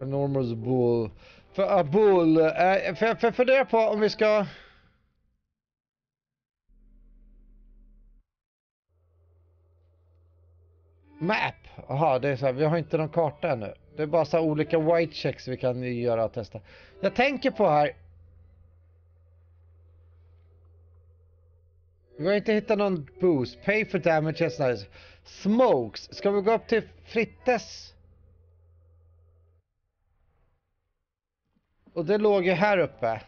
Enormous bull. För bull. För fundera på om vi ska... Map. Jaha, det är så här. Vi har inte någon karta ännu. Det är bara så här olika white checks vi kan göra och testa. Jag tänker på här. Vi har inte hittat någon boost. Pay for damages. Nice. Smokes. Ska vi gå upp till Frittes? Och det låg ju här uppe.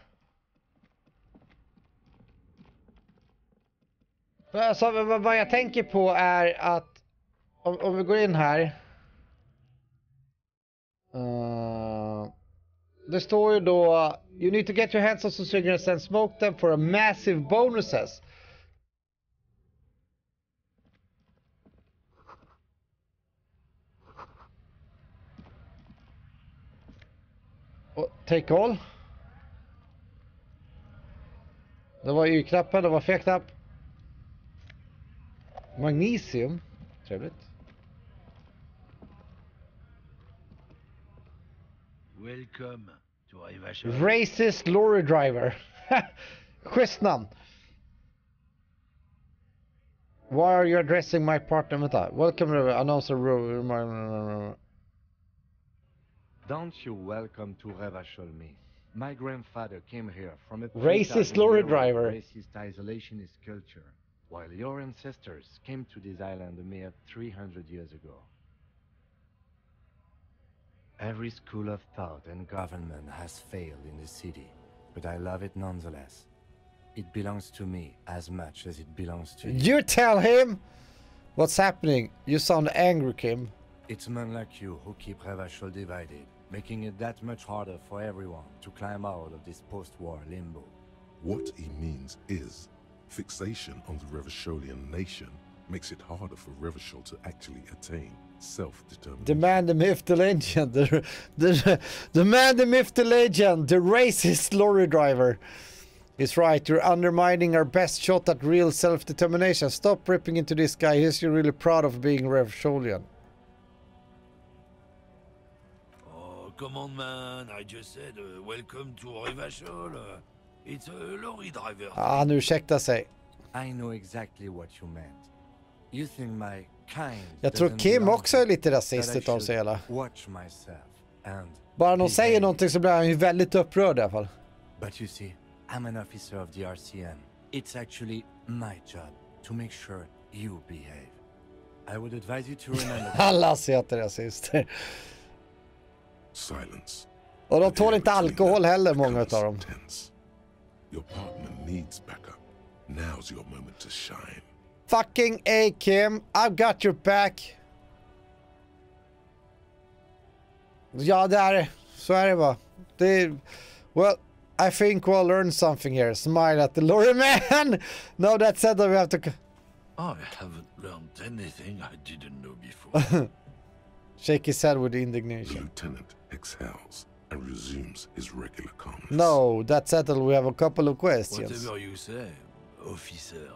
Alltså, vad jag tänker på är att om vi går in här. Det står ju då you need to get your hands on some cigarettes and smoke them for a massive bonuses. Och take all. Det var Y-knappen, det var fel-knapp. Magnesium. Trevligt. Welcome to Racist lorry driver. Schysst namn. Why are you addressing my partner? Vänta. Welcome to announcer. Don't you welcome to Revacholmi. My grandfather came here from a Racist lorry driver. Racist isolationist culture, while your ancestors came to this island a mere 300 years ago. Every school of thought and government has failed in the city, but I love it nonetheless. It belongs to me as much as it belongs to you. You tell him what's happening. You sound angry, Kim. It's men like you who keep Revachol divided, making it that much harder for everyone to climb out of this post-war limbo. What he means is, fixation on the Revacholian nation makes it harder for Revachol to actually attain self-determination. The man, the myth, the legend. The man, the myth, the legend. The racist lorry driver. He's right. You're undermining our best shot at real self-determination. Stop ripping into this guy. He's really proud of being Revacholian. Oh, come on, man. I just said welcome to Revachol. It's a lorry driver. Han ursäktar sig. I know exactly what you meant. You think my kind. Jag tror Kim också är lite rasistiskt av sig hela. Watch myself and bara någon säger någonting så blir han ju väldigt upprörd i alla fall. But you see, I'm an officer of the RCN. It's actually my job to make sure you behave. I would advise you to remember. Alla heter rasister. Silence. Och de tål inte alkohol heller, många av dem. Your partner needs backup. Now's your moment to shine. Fucking A, Kim. I've got your back. Ja, det är så är det bara. Well, I think we'll learn something here. Smile at the lorry man. No, that said that we have to... I haven't learned anything I didn't know before. Shake his head with indignation. The lieutenant exhales and resumes his regular calmness. No, that settled. We have a couple of questions. Whatever you say, officers.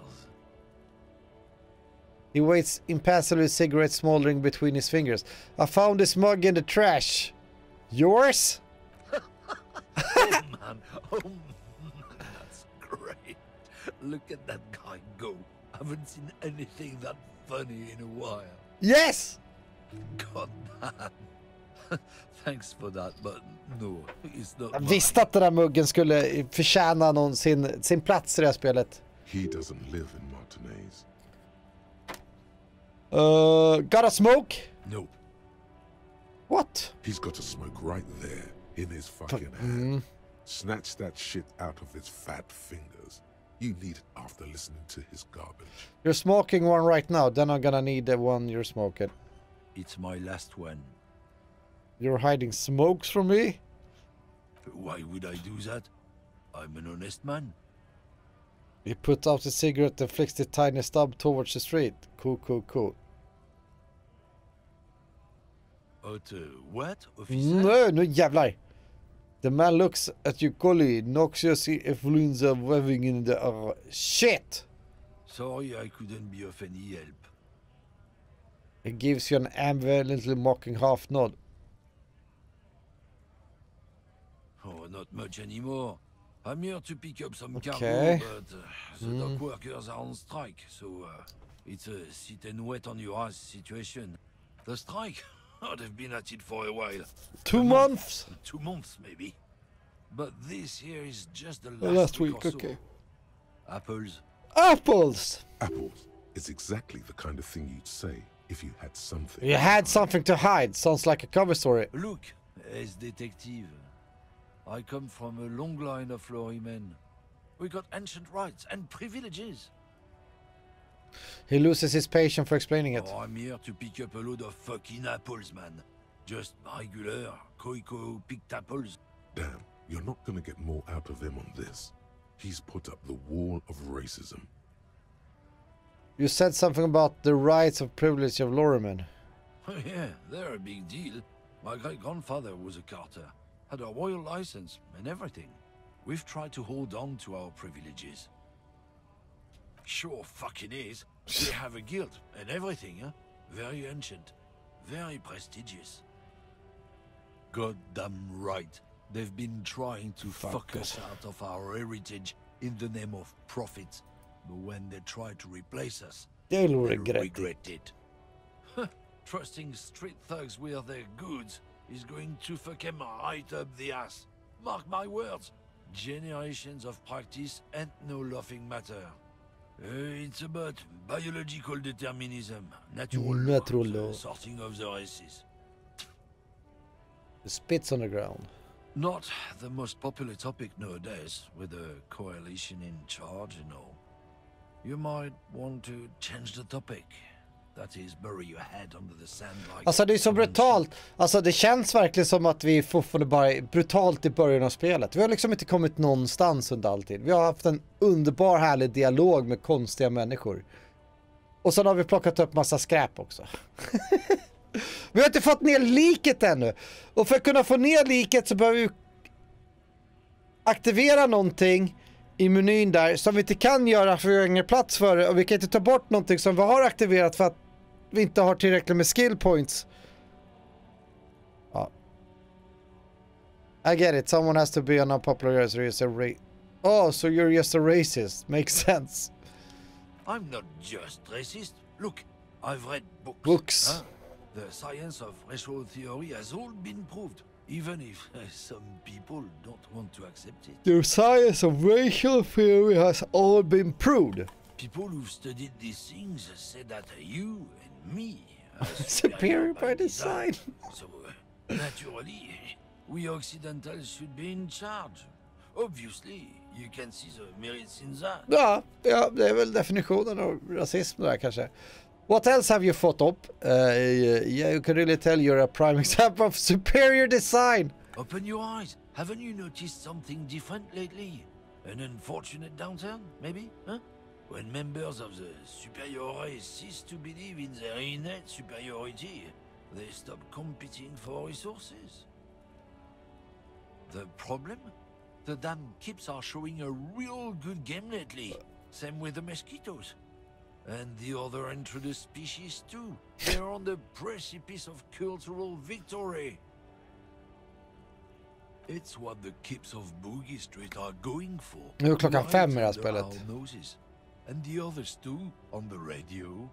He waits impassively, cigarette smoldering between his fingers. I found this mug in the trash. Yours? Oh man, that's great. Look at that guy go. I haven't seen anything that funny in a while. Yes! God damn. Thanks for that, but no, it's not. Jag visste att den där muggen skulle förtjäna sin plats i det här spelet. He doesn't live in Martinez. Got a smoke? Nope. What? He's got a smoke right there in his fucking hand. Snatch that shit out of his fat fingers. You need it after listening to his garbage. You're smoking one right now, then I'm gonna need the one you're smoking. It's my last one. You're hiding smokes from me? Why would I do that? I'm an honest man. He puts out the cigarette and flicks the tiny stub towards the street. Cool. What? Officer? No, nu jävlar. The man looks at you coolly, noxious influenza waving in the shit! Sorry I couldn't be of any help. He gives you an ambivalently mocking half nod. not much anymore. I'm here to pick up some Okay. cargo, but the dock workers are on strike, so it's a sit and wait on your ass situation. The strike? Oh, they've been at it for a while. 2 months? 2 months, maybe. But this here is just the Last week, or so. okay. Apples. Apples! Apples is exactly the kind of thing you'd say if you had something. You had something to hide. Sounds like a cover story. Look, as detective, I come from a long line of lorry men. We got ancient rights and privileges. He loses his patience for explaining it. Oh, I'm here to pick up a load of fucking apples, man. Just regular, Koiko-picked apples. Damn, you're not gonna get more out of him on this. He's put up the wall of racism. You said something about the rights of privilege of lorrymen. Oh yeah, they're a big deal. My great-grandfather was a carter, had a royal license and everything. We've tried to hold on to our privileges. Sure fucking is. We have a guild and everything, huh? Very ancient, very prestigious. Goddamn right. They've been trying to fuck us out of our heritage in the name of profit. But when they try to replace us, They'll they'll regret it. it. Trusting street thugs with their goods is going to fuck them right up the ass. Mark my words. Generations of practice ain't no laughing matter. It's about biological determinism, natural Natural law. sorting of the races. The spits on the ground. Not the most popular topic nowadays, with a coalition in charge and all. You might want to change the topic. That is, bury your head under the sand like... Alltså det är så brutalt. Alltså det känns verkligen som att vi fortfarande bara är brutalt i början av spelet. Vi har liksom inte kommit någonstans under alltid. Vi har haft en underbar härlig dialog med konstiga människor. Och sen har vi plockat upp massa skräp också. Vi har inte fått ner liket ännu. Och för att kunna få ner liket så behöver vi aktivera någonting i menyn där som vi inte kan göra för vi har ingen plats för det. Och vi kan inte ta bort någonting som vi har aktiverat för att vi inte har tillräckligt med skill points. Ja. I get it. Someone has to be an unpopular racer. Oh, so you're just a racist. Makes sense. I'm not just racist. Look, I've read books. Books. Huh? The science of racial theory has all been proved, even if some people don't want to accept it. The science of racial theory has all been proved. People who've studied these things say that you and me are Superior by design. So, naturally, we Occidentals should be in charge. Obviously, you can see the merits in that. Ja, det är väl definitionen av rasism där kanske. What else have you fought up? Yeah, you can really tell you're a prime example of superior design. Open your eyes. Haven't you noticed something different lately? An unfortunate downturn, maybe? Huh? When members of the superior race cease to believe in their innate superiority, they stop competing for resources. The problem? The damn kips are showing a real good game lately. Same with the mosquitoes. And the other introduced species too. They're on the precipice of cultural victory. It's what the kips of Boogie Street are going for. Nu är klockan 5 i det här Right spelet. under our noses. And the others too, on the radio.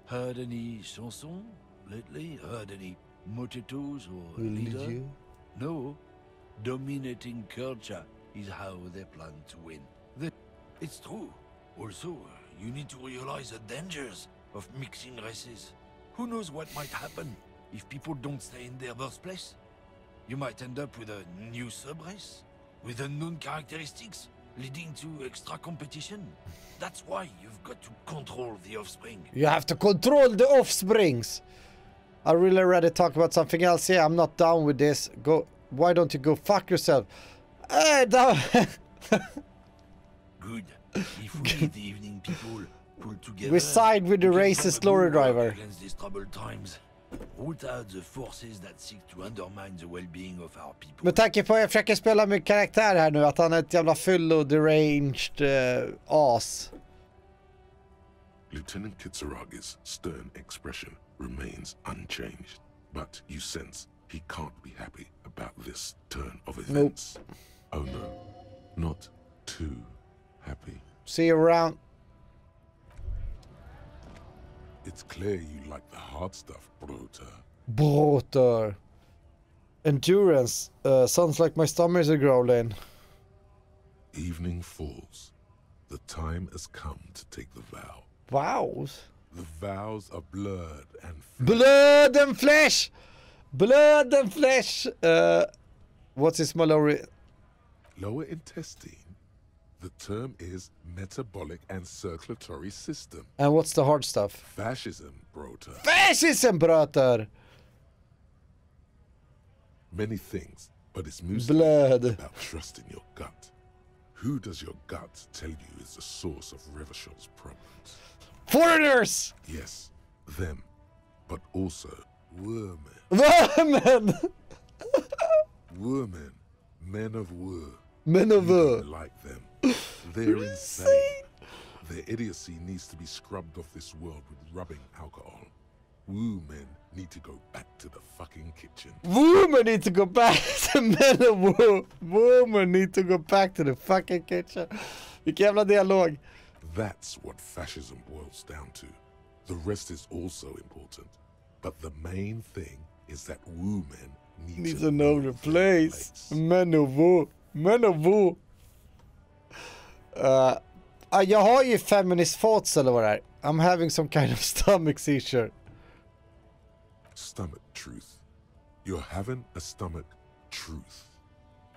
Heard any chansons lately? Heard any motetos or leader? No. Dominating culture is how they plan to win. It's true. Also, you need to realize the dangers of mixing races. Who knows what might happen if people don't stay in their birthplace? You might end up with a new sub-race, with unknown characteristics, leading to extra competition. That's why you've got to control the offspring. You have to control the offsprings. I really rather talk about something else. Yeah, I'm not down with this. Go. Why don't you go fuck yourself? Good. If we, the evening people, pull together, We side with the we can racist come a lorry good work driver. against these troubled times. Root out the forces that seek to undermine the well-being of our people. Med tanke på att jag försöker spela med karaktär här nu, att han är ett jävla fyllo deranged as. Lieutenant Kitsaragi's stern expression remains unchanged, but you sense he can't be happy about this turn of events. Oh no, not too happy. See you around. It's clear you like the hard stuff, Brota. Broter. Endurance. Sounds like my stomach is growling. Evening falls. The time has come to take the vow. Vows? The vows are blurred and Blood and flesh! Blood and flesh! What's his Mallory? lower intestine. The term is metabolic and circulatory system. And what's the hard stuff? Fascism, Brota. Fascism, bröter! Many things, but it's mostly Blood. about trusting your gut. Who does your gut tell you is the source of Revachol's problems? Foreigners! Yes, them, but also women. Women! Women, men of war. Men of You war. don't like them. They're insane. Their idiocy needs to be scrubbed off this world with rubbing alcohol. Women need to go back to the fucking kitchen. Women need to go back to men of war. Women need to go back to the fucking kitchen. Vilken jävla dialog. That's what fascism boils down to. The rest is also important. But the main thing is that women need to know the place. Men of war. Men of war. Jag har ju feminist thoughts eller vad det är. I'm having some kind of stomach seizure. Stomach truth. You're having a stomach truth.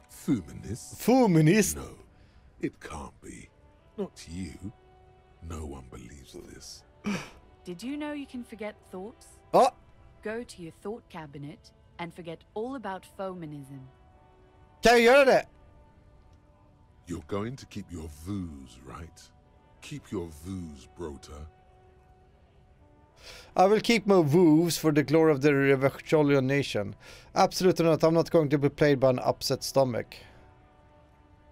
Feminist? Feminist? No, it can't be. Not you. No one believes this. Did you know you can forget thoughts? Oh! Go to your thought cabinet and forget all about feminism. Kan jag göra det? You're going to keep your views, right? Keep your views, Brota. I will keep my vows for the glory of the Revacholian nation. Absolutely not. I'm not going to be played by an upset stomach.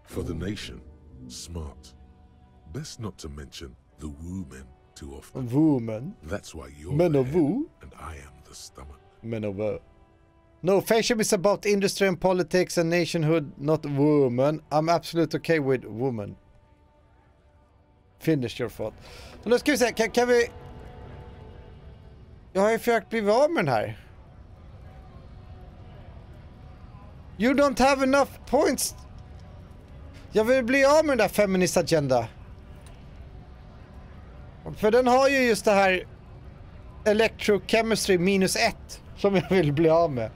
For the nation, smart. Best not to mention the women too often. Woman. That's why you're Men the of head woo. and I am the stomach. Men of war. No, fascism is about industry and politics and nationhood, not woman. I'm absolutely okay with woman. Finish your thought. Men då ska vi se, kan vi... Jag har ju försökt bli av med den här. You don't have enough points. Jag vill bli av med den där feminist agenda. För den har ju just det här electrochemistry -1 som jag vill bli av med.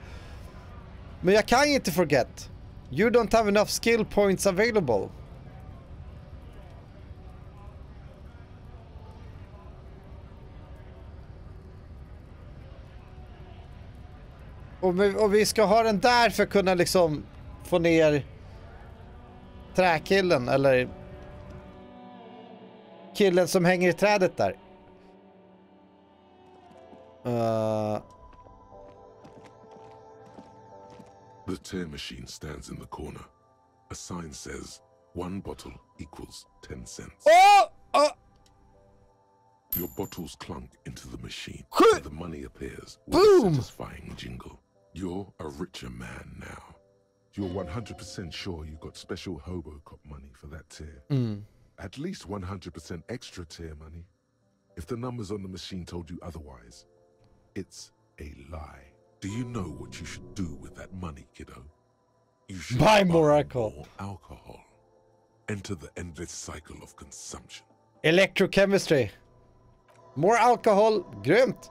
Men jag kan ju inte forget. You don't have enough skill points available. Och vi ska ha den där för att kunna liksom få ner träkillen eller killen som hänger i trädet där. The tear machine stands in the corner. A sign says 1 bottle equals 10 cents. Oh! Your bottles clunk into the machine. Quick! And the money appears with Boom! a satisfying jingle. You're a richer man now. You're 100% sure you got special Hobocop money for that tier. At least 100% extra tier money. If the numbers on the machine told you otherwise, it's a lie. Do you know what you should do with that money, kiddo? You should Buy more alcohol. more alcohol. Enter the endless cycle of consumption. Electrochemistry. More alcohol. Grymt.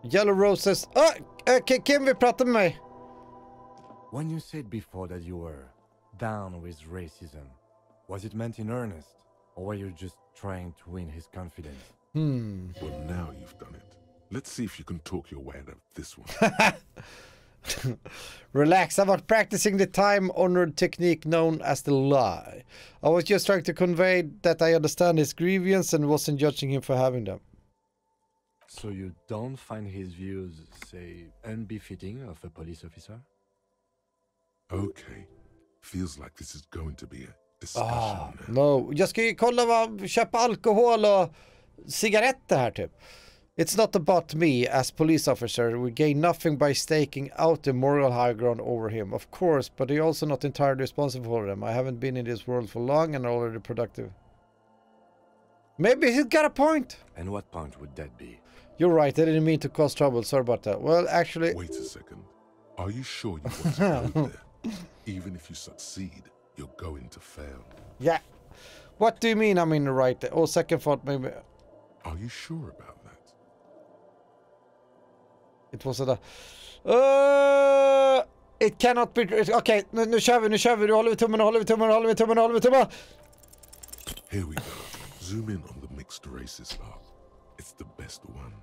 Yellow roses. Kim vill prata med mig. When you said before that you were down with racism, was it meant in earnest? Or were you just trying to win his confidence? Well, now you've done it. Let's see if you can talk your way out of this one. Relax, I was practicing the time-honored technique known as the lie. I was just trying to convey that I understand his grievance and wasn't judging him for having them. So you don't find his views, say, unbefitting of a police officer? Okay. Feels like this is going to be a discussion now. No, jag ska ju kolla köpa alkohol och cigaretter här typ. It's not about me as police officer. We gain nothing by staking out the moral high ground over him, of course, but I'm also not entirely responsible for them. I haven't been in this world for long and already productive. Maybe he's got a point. And what point would that be? You're right, I didn't mean to cause trouble. Sorry about that. Well, actually... Wait a second. Are you sure you want to go there? Even if you succeed, you're going to fail. Yeah. What do you mean I'm in the right? Oh, second thought, maybe... Are you sure about that? It was a... it cannot be... Okej, nu kör vi, Nu håller vi tummen. Here we go. Zoom in on the mixed races arc. It's the best one.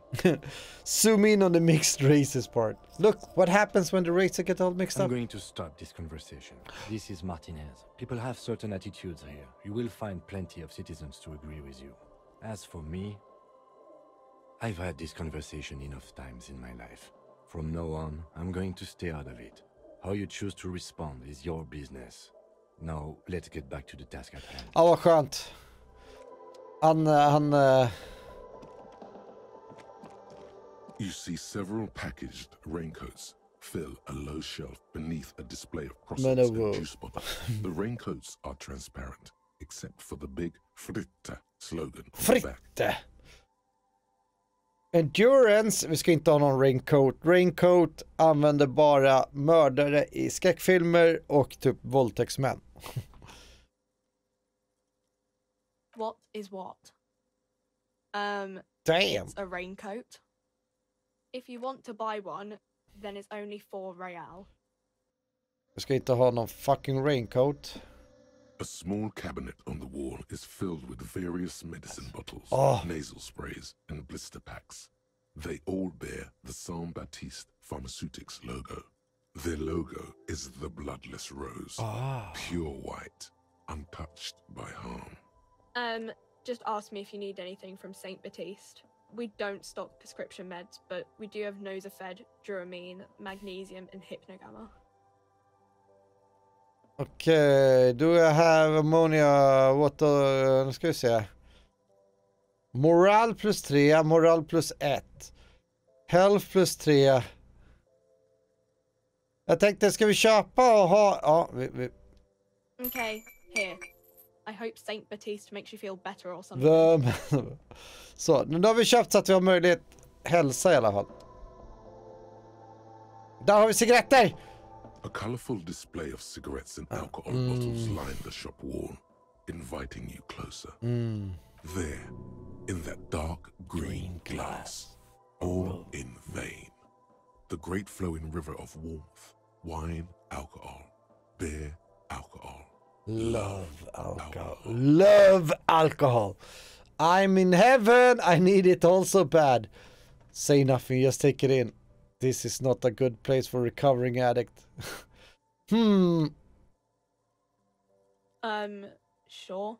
Zoom in on the mixed races part. Look, what happens when the races get all mixed I'm up? going to start this conversation. This is Martinez. People have certain attitudes here. You will find plenty of citizens to agree with you. As for me, I've had this conversation enough times in my life. From now on, I'm going to stay out of it. How you choose to respond is your business. Now, let's get back to the task at hand. Ja, vad skönt. You see several packaged raincoats fill a low shelf beneath a display of croissants and juice bottles. The raincoats are transparent, except for the big fritte slogan on the back. Fritte. Endurance, vi ska inte ha någon raincoat. Raincoat använder bara mördare i skräckfilmer och typ våldtäktsmän. What is what? Damn. It's a raincoat. If you want to buy one, then it's only 4 real. Vi ska inte ha någon fucking raincoat. A small cabinet on the wall is filled with various medicine bottles, nasal sprays, and blister packs. They all bear the Saint-Baptiste Pharmaceutics logo. Their logo is the bloodless rose, pure white, untouched by harm. Just ask me if you need anything from Saint Baptiste. We don't stock prescription meds, but we do have Nosafed, Duramine, Magnesium, and Hypnogamma. Okay, do I have ammonia, nu ska vi se. Moral plus 3, moral plus 1. Health plus 3. Jag tänkte, ska vi köpa och ha... Ja, vi... Okay, here. I hope Saint Baptiste makes you feel better or something. Så, nu har vi köpt så att vi har möjlighet hälsa i alla fall. Där har vi cigaretter! A colorful display of cigarettes and alcohol bottles line the shop wall, inviting you closer. There, in that dark green glass, all in vain. The great flowing river of warmth, wine, alcohol, beer, alcohol. Love alcohol. Love alcohol. I'm in heaven. I need it all so bad. Say nothing, just take it in. This is not a good place for recovering addict. Sure.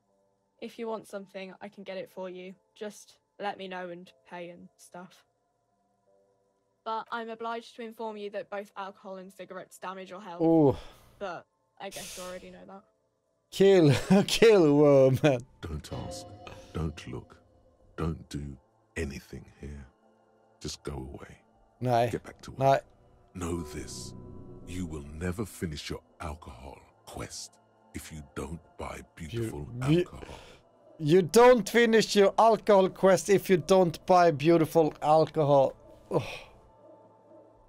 If you want something, I can get it for you. Just let me know and pay and stuff. But I'm obliged to inform you that both alcohol and cigarettes damage your health. Oh. But I guess you already know that. Kill woman. Don't ask. Don't look. Don't do anything here. Just go away. Nej. Get back to work. Nej. Know this. You will never finish your alcohol quest if you don't buy beautiful alcohol. You don't finish your alcohol quest if you don't buy beautiful alcohol. Oh.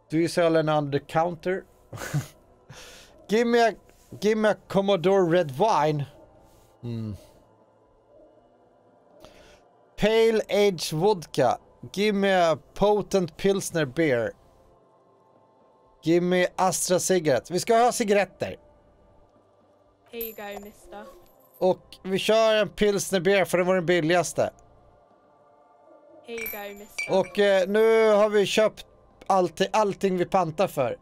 Do you sell an under the counter? Give me a Commodore red wine. Pale aged vodka. Give me a potent pilsner beer. Give me Astra cigarette. Vi ska ha cigaretter. Here you go, mister. Och vi kör en pilsner beer för det var den billigaste. Here you go, mister. Och nu har vi köpt allting vi pantar för.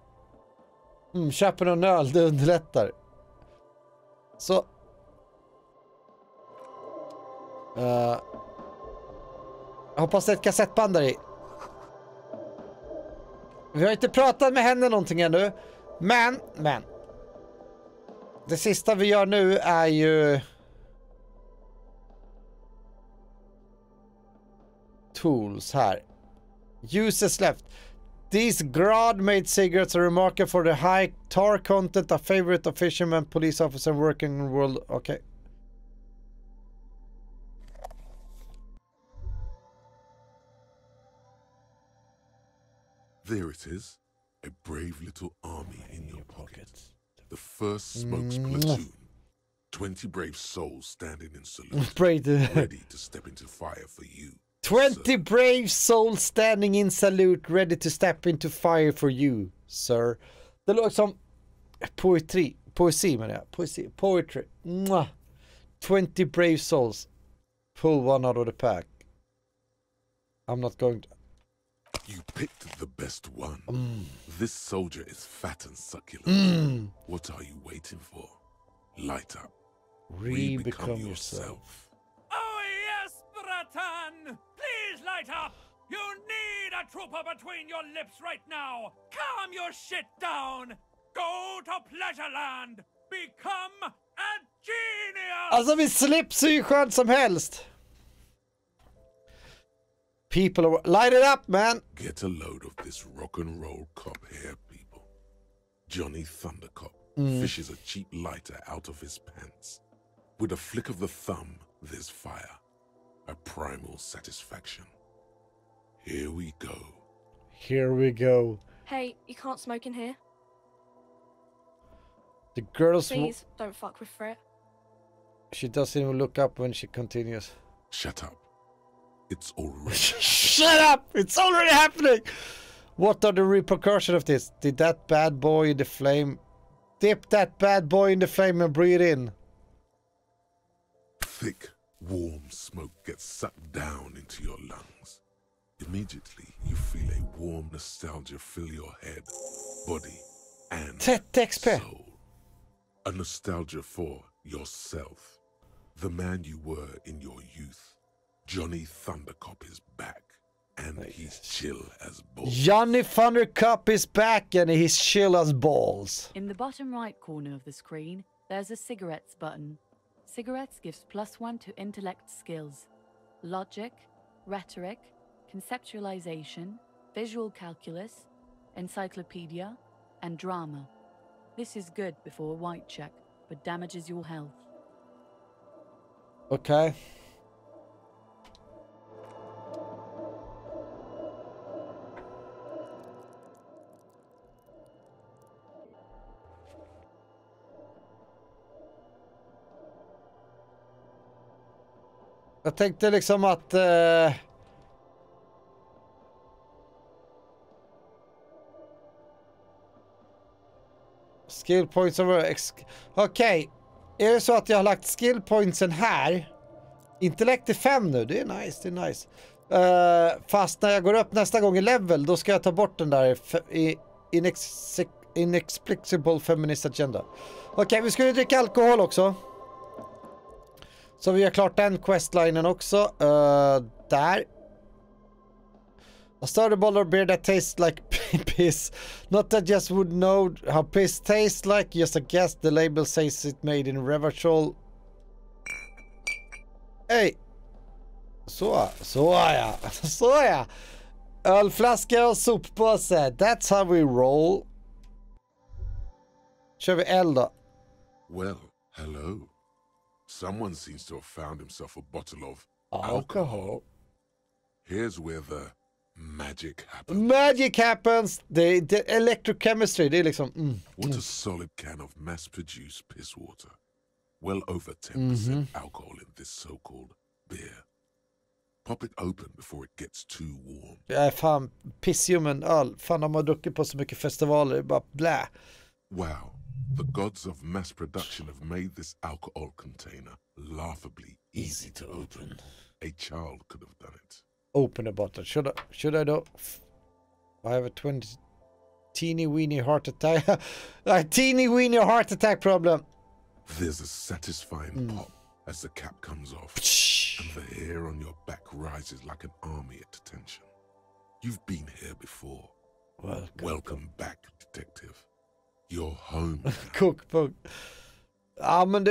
Köper någon öl, det underlättar. Så. Jag hoppas det är ett kassettband där i. Vi har inte pratat med henne någonting ännu. Men. Det sista vi gör nu är ju... Tools här. Uses left. These grad-made cigarettes are remarkable for the high tar content, a favorite of fishermen, police officers working in the world. Okay. There it is. A brave little army in your pocket. The first smokes platoon. 20 brave souls standing in salute. Ready to step into fire for you. 20 brave souls standing in salute, ready to step into fire for you, sir. Det låter som poesi menar jag. Poetry. Mwah. 20 brave souls. Pull one out of the pack. I'm not going to... You picked the best one. This soldier is fat and succulent. What are you waiting for? Light up. Re-become yourself. Oh yes, Bratan! Please light up! You need a trooper between your lips right now! Calm your shit down! Go to Pleasureland! Become a genius! Alltså min slips är ju skönt som helst. People are... Light it up, man! Get a load of this rock and roll cop here, people. Johnny Thundercop fishes a cheap lighter out of his pants. With a flick of the thumb, there's fire. A primal satisfaction. Here we go. Here we go. Hey, you can't smoke in here. The girls... Please, don't fuck with Frit. She doesn't even look up when she continues. Shut up. It's already Shut up! It's already happening! What are the repercussions of this? Did that bad boy in the flame... Dip that bad boy in the flame and breathe in. thick, warm smoke gets sucked down into your lungs. Immediately, you feel a warm nostalgia fill your head, body, and soul. A nostalgia for yourself. The man you were in your youth. Johnny Thundercop is back, and he's chill as balls. Johnny Thundercop is back, and he's chill as balls. In the bottom right corner of the screen, there's a cigarettes button. Cigarettes gives +1 to intellect skills. Logic, rhetoric, conceptualization, visual calculus, encyclopedia, and drama. This is good before a white check, but damages your health. Okay. Jag tänkte liksom att skill points over Okej. Är det så att jag har lagt skill pointsen här? Intellekt är 5 nu. Det är nice, det är nice. Fast när jag går upp nästa gång i level, då ska jag ta bort den där inexplicable feminist agenda. Okej, vi ska ju dricka alkohol också. Så vi har klart den questlinen också. Där. A starter bottle of beer that tastes like piss. Not that just would know how piss tastes like. Just a guess. The label says it made in Revachol. Hej! Så ja. Så ja. Ölflaska och soppåse. That's how we roll. Kör vi eld då. Well, hello. Someone seems to have found himself a bottle of alcohol. Here's where the magic happens. Magic happens! The electrochemistry, det är liksom... What a solid can of mass-produced piss water. Well over 10% alcohol in this so-called beer. Pop it open before it gets too warm. Ja, fan, pissiumen öl. Fan, de har druckit på så mycket festivaler, det är bara blä. Wow. The gods of mass production have made this alcohol container laughably easy to open. A child could have done it. Open the bottle. Should I do? I have a teeny weeny heart attack. A teeny weeny heart attack problem. There's a satisfying pop as the cap comes off, and the hair on your back rises like an army at attention. You've been here before. Welcome back, detective. You're home. Cookbook. Ja, men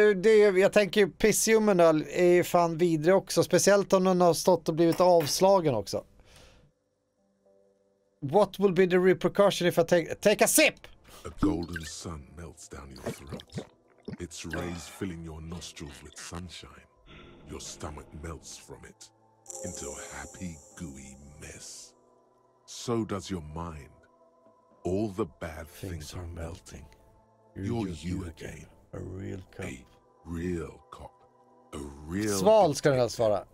jag tänker pissiumen är fan vidrig också. Speciellt om den har stått och blivit avslagen också. What will be the repercussion if I take a sip? A golden sun melts down your throat. Its rays filling your nostrils with sunshine. Your stomach melts from it into a happy, gooey mess. So does your mind. All the bad things are melting. You're you again. A real cop. A real cop. A real... Sval ska den helst vara.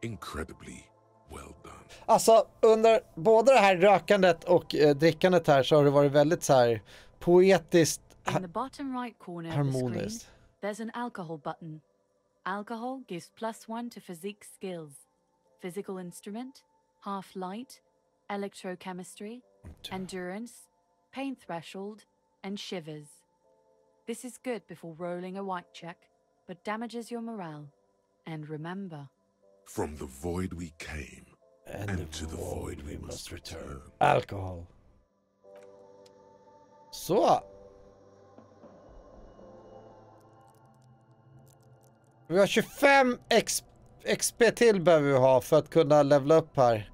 Incredibly well done. Alltså, under både det här rökandet och drickandet här så har det varit väldigt så här poetiskt, In the bottom right corner of the screen, harmoniskt. there's an alcohol button. Alcohol gives +1 to physique skills. Physical instrument, half light, electrochemistry, endurance, pain threshold, and shivers. This is good before rolling a white check, but damages your morale. And remember, From the void we came, and to the void we must return. Alkohol. Så. Vi har 25 XP till behöver vi ha för att kunna levela upp här.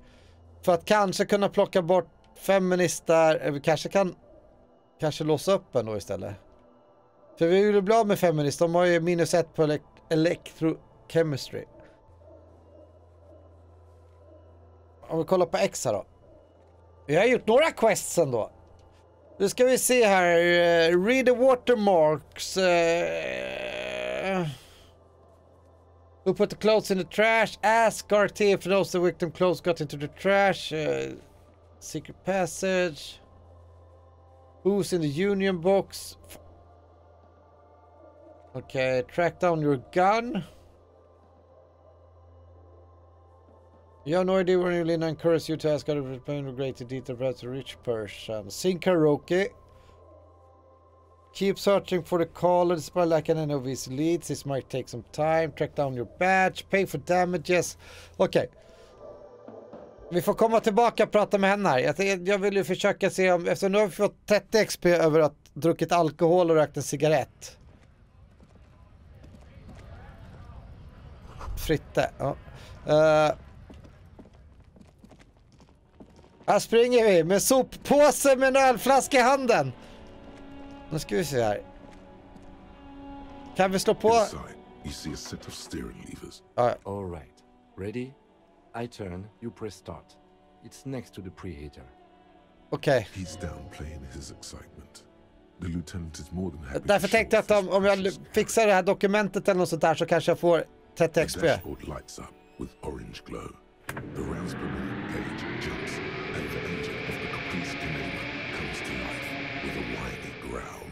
För att kanske kunna plocka bort feministar. Vi kanske låsa upp en då istället. För vi vill bli av med feminist. De har ju -1 på electrochemistry. Om vi kollar på X här då. Vi har gjort några quests ändå. Nu ska vi se här. Read the watermarks. Who put the clothes in the trash? Ask RT if those the victim clothes got into the trash. Secret passage. Who's in the union box? Okay, track down your gun. You have no idea when you Lina encourages you to ask other people in greater detail perhaps a rich person. Sing karaoke. Keep searching for the caller despite like an of his leads. This might take some time. Track down your badge. Pay for damages. Okej. Vi får komma tillbaka och prata med henne här. Jag vill ju försöka se om... Eftersom nu har vi fått 30 XP över att druckit alkohol och rökt en cigarett. Fritte. Ja. Här springer vi med soppåse med en ölflaska i handen. Nu ska vi se här. Kan vi slå på? Inside, you see a set of steering levers. All right. Ready? I turn, you press start. It's next to the preheater. Okej. He's downplaying his excitement. The lieutenant is more than happy. Därför tänkte jag att om jag fixar det här dokumentet eller något sånt där så kanske jag får 30 XP. The dashboard lights up with orange glow. The rounds per minute gauge jumps, and the engine of the Caprice Canada comes to life with a whiny growl.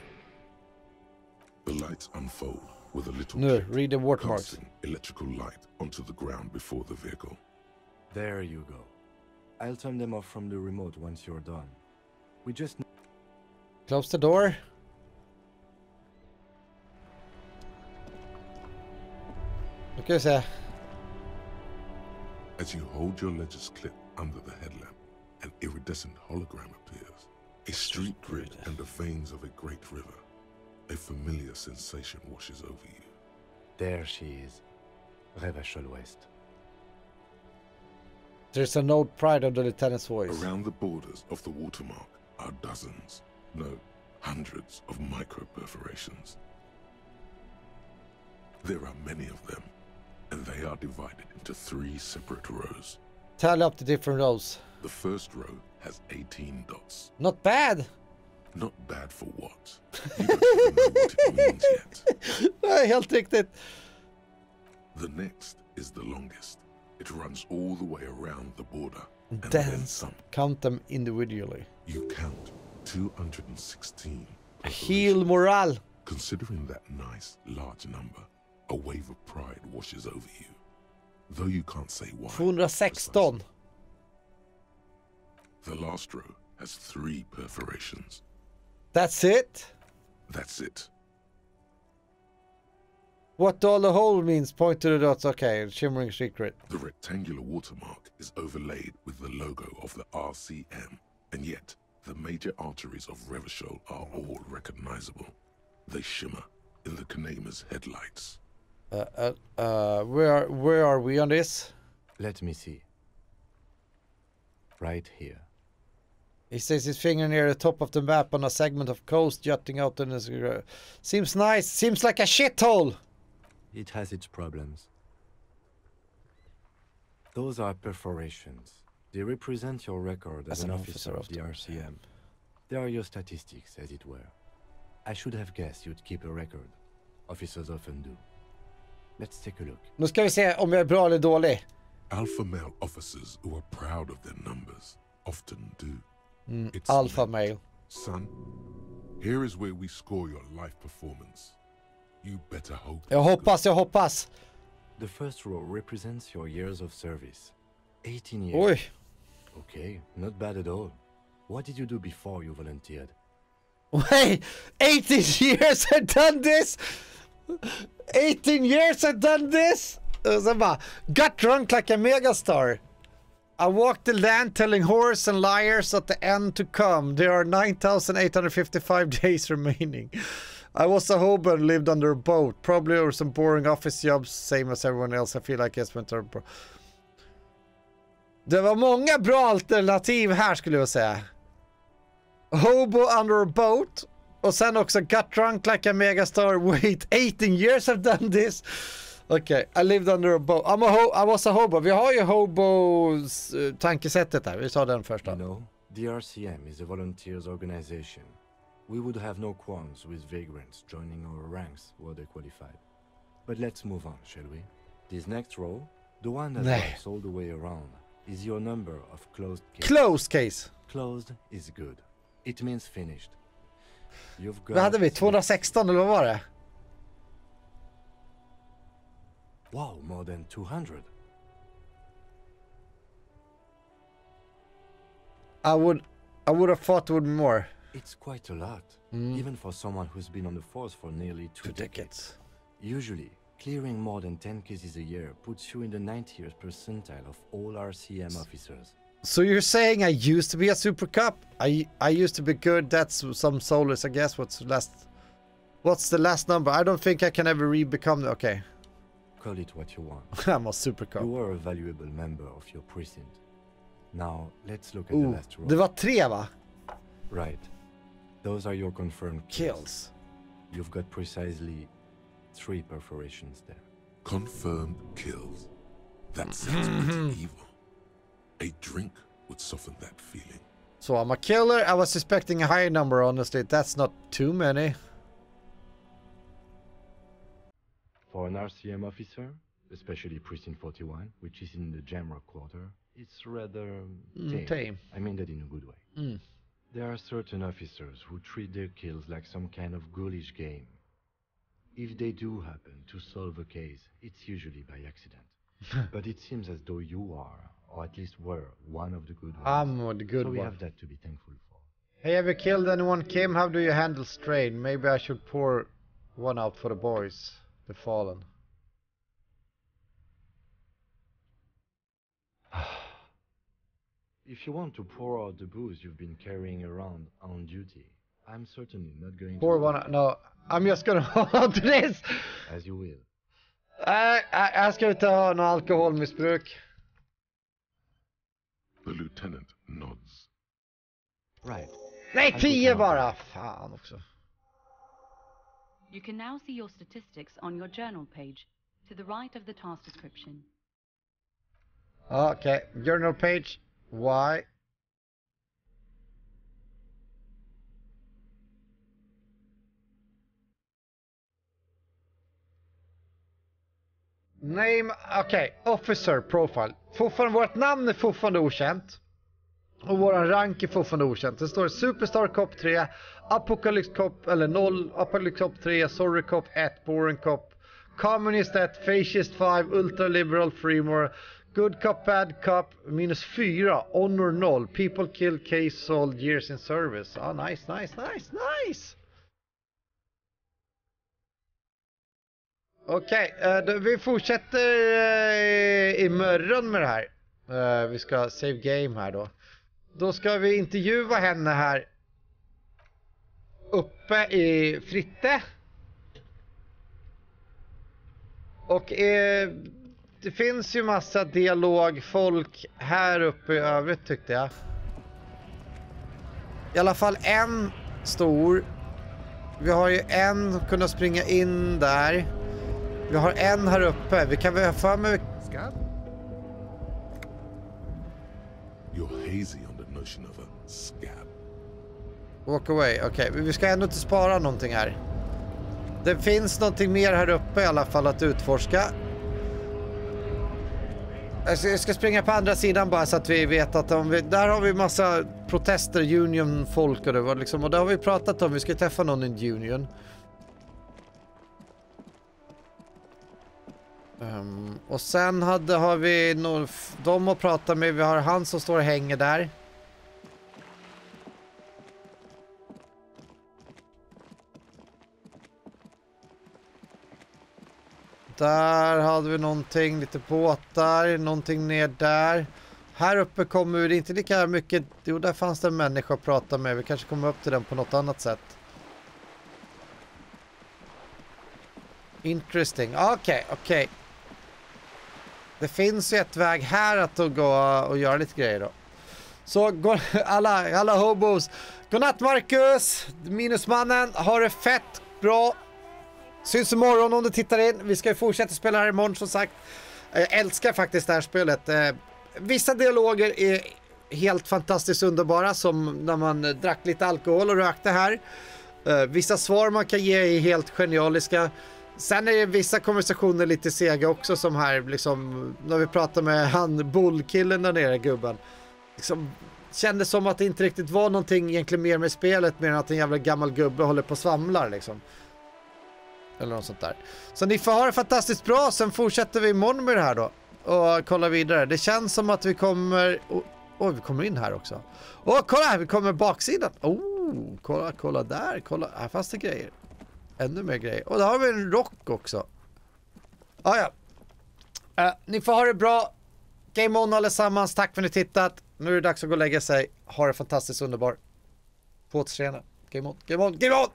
The lights unfold with a little Nu, kit read the watermarks. casting electrical light onto the ground before the vehicle. There you go. I'll turn them off from the remote once you're done. We just... Close the door. Nu ska vi se. As you hold your ledger's clip under the headlamp, an iridescent hologram appears. A street grid and the veins of a great river. A familiar sensation washes over you. There she is. Revachol West. There's a note pride of the lieutenant's voice. Around the borders of the watermark are dozens, no, hundreds of micro-perforations. There are many of them, and they are divided into 3 separate rows. Tally up the different rows. The first row has 18 dots. Not bad. Not bad for what? You don't even know what it means yet. Nej, helt riktigt. The next is the longest. It runs all the way around the border. And Then then some. count them individually. You count 216. Heal morale. Considering that nice, large number, a wave of pride washes over you. Though you can't say why. 216. The last row has 3 perforations. That's it? That's it. What all the hole means, point to the dots. Okay, shimmering secret. The rectangular watermark is overlaid with the logo of the RCM, and yet the major arteries of Revachol are all recognizable. They shimmer in the Kanema's headlights. Where are we on this? Let me see. Right here. He says his finger near the top of the map on a segment of coast jutting out in his... Seems nice. Seems like a shithole. It has its problems. Those are perforations. They represent your record as an officer of the RCM. They are your statistics, as it were. I should have guessed you'd keep a record. Officers often do. Let's take a look. Nu ska vi se om jag är bra eller dålig. Alpha male officers who are proud of their numbers often do. It's Alpha like, male. Son, here is where we score your life performance. You better hope. Jag hoppas. The first row represents your years of service. 18 years. Oj. Okay, not bad at all. What did you do before you volunteered? Wait, 18 years I've done this? 18 years I've done this? Sen bara, got drunk like a megastar. I walked the land telling whores and liars at the end to come. There are 9,855 days remaining. I was a hobo and lived under a boat. Probably over some boring office jobs, same as everyone else. I feel like I spent a... Det var många bra alternativ här skulle jag säga. Hobo under a boat. Och sen också got drunk like a megastar. Wait, 18 years I've done this. Okay, I lived under a boat. I was a hobo. Vi har ju hobos tankesättet där. Vi sa den första. You know, the RCM is a volunteers organization. We would have no qualms with vagrants joining our ranks were they qualified. But let's move on, shall we? This next row, the one that runs all the way around, is your number of closed cases. Closed case. Closed is good. It means finished. You've got... Vad hade vi? 216 eller vad var det? Wow, more than 200. I would have thought it would be more. It's quite a lot, even for someone who's been on the force for nearly two decades. Usually, clearing more than 10 cases a year puts you in the 90th percentile of all RCM officers. So you're saying I used to be a super cop? I used to be good. That's some solace, I guess. What's the last number? I don't think I can ever re-become... Okay. Call it what you want. I'm a super cop. You were a valuable member of your precinct. Now, let's look at the last row. Det var 3 va? Right. Those are your confirmed Kills. You've got precisely 3 perforations there. Confirmed kills. That sounds pretty evil. A drink would soften that feeling. So I'm a killer. I was suspecting a higher number, honestly. That's not too many. For an RCM officer, especially Precinct 41, which is in the Jamrock quarter, it's rather tame. I mean that in a good way. There are certain officers who treat their kills like some kind of ghoulish game. If they do happen to solve a case, it's usually by accident. But it seems as though you are, or at least were, one of the good ones. I'm the good so one. we have that to be thankful for. Hey, have you killed anyone, Kim? How do you handle strain? Maybe I should pour one out for the boys. The fallen. If you want to pour out the booze you've been carrying around on duty, I'm certainly not going Pour to... one out. No, I'm just gonna hold on to this. As you will. Jag ska inte ha någon alkoholmissbruk. The lieutenant nods. Right. Nej, 10 bara! Fan också. You can now see your statistics on your journal page, to the right of the task description. Okay, journal page. Why? Name, okay, officer profile. Fortfarande, vårt namn är fortfarande okänt. Och våran rank är fortfarande okänt. Det står Superstar Cop 3, Apocalypse Cop eller 0, Apocalypse Cop 3, Sorry Cop 1, Boring Cop, Communist 1, Fascist 5, Ultra Liberal Freemore, Good Cop, Bad Cop, -4, Honor 0, People Killed, Case Solved, Years in Service. Ah, nice. Okej, vi fortsätter imorgon med det här. Vi ska save game här då. Då ska vi intervjua henne här uppe i Fritte. Och det finns ju massa dialogfolk här uppe i övrigt tyckte jag. i alla fall en stor. Vi har ju en kunna springa in där. Vi har en här uppe. Vi kan väl för mig... You're hazy on the notion of a scab. Walk away. Okej, vi ska ändå inte spara någonting här. Det finns någonting mer här uppe i alla fall att utforska. Jag ska springa på andra sidan bara så att vi vet att där har vi massa protester, union-folk och det var liksom, och det har vi pratat om. Vi ska träffa någon i union. Och sen har vi de att prata med. Vi har han som står och hänger där. Där hade vi någonting, lite båtar, någonting ner där. Här uppe kommer det inte lika mycket. Jo, där fanns det en människa att prata med. Vi kanske kommer upp till den på något annat sätt. Interesting. Okej. Det finns ju ett väg här att gå och göra lite grejer då. Så alla hobos. Godnatt Marcus, minusmannen. Ha det fett bra. Syns imorgon om du tittar in. Vi ska ju fortsätta spela här imorgon som sagt. Jag älskar faktiskt det här spelet. Vissa dialoger är helt fantastiskt underbara, som när man drack lite alkohol och rökte här. Vissa svar man kan ge är helt genialiska. Sen är det vissa konversationer lite sega också, som här liksom när vi pratar med han bullkillen där nere, gubben. Liksom kändes som att det inte riktigt var någonting egentligen mer med spelet, mer än att en jävla gammal gubbe håller på och svamlar liksom. Eller något sånt där. Så ni får ha det fantastiskt bra. Sen fortsätter vi imorgon med det här då. Och kolla vidare. Det känns som att vi kommer... vi kommer in här också. Kolla här, vi kommer baksidan. Kolla där. Kolla, här fanns det grejer. Ännu mer grejer. Och där har vi en rock också. Ni får ha det bra. Game on allesammans. Tack för att ni tittat. Nu är det dags att gå och lägga sig. Ha det fantastiskt underbar. På återseende. Game on.